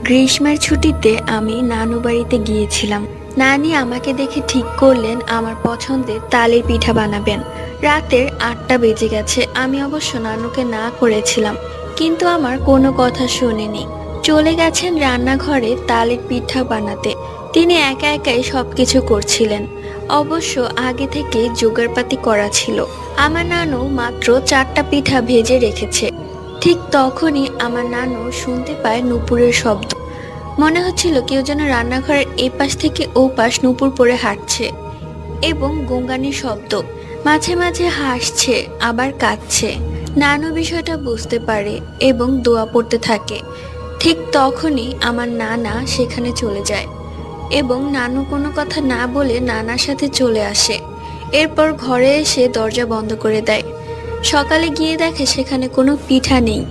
গ্রীষ্মের ছুটিতে আমি নানু বাড়িতে গিয়েছিলাম। নানি আমাকে দেখে ঠিক করলেন আমার পছন্দের তালের পিঠা বানাবেন। রাতের 8টা বেজে গেছে। আমি অবশ্য নানুকে না করেছিলাম, কিন্তু আমার কোনো কথা শোনেনি। চলে গেছেন রান্নাঘরে তালের পিঠা বানাতে। তিনি একা একাই সবকিছু করছিলেন। অবশ্য আগে থেকে জোগাড়পাতি করা ছিল। আমার নানু মাত্র 4টা পিঠা ভেজে রেখেছে। ঠিক তখনই আমার নানু শুনতে পায় নূপুরের শব্দ। মনে হচ্ছিল কেউ যেন রান্নাঘরের এপাশ থেকে ও পাশ নূপুর পরে হাঁটছে, এবং গঙ্গানির শব্দ। মাঝে মাঝে হাসছে, আবার কাঁদছে। নানু বিষয়টা বুঝতে পারে এবং দোয়া পড়তে থাকে। ঠিক তখনই আমার নানা সেখানে চলে যায়, এবং নানু কোনো কথা না বলে নানার সাথে চলে আসে। এরপর ঘরে এসে দরজা বন্ধ করে দেয়। সকালে গিয়ে দেখে সেখানে কোনো পিঠা নেই।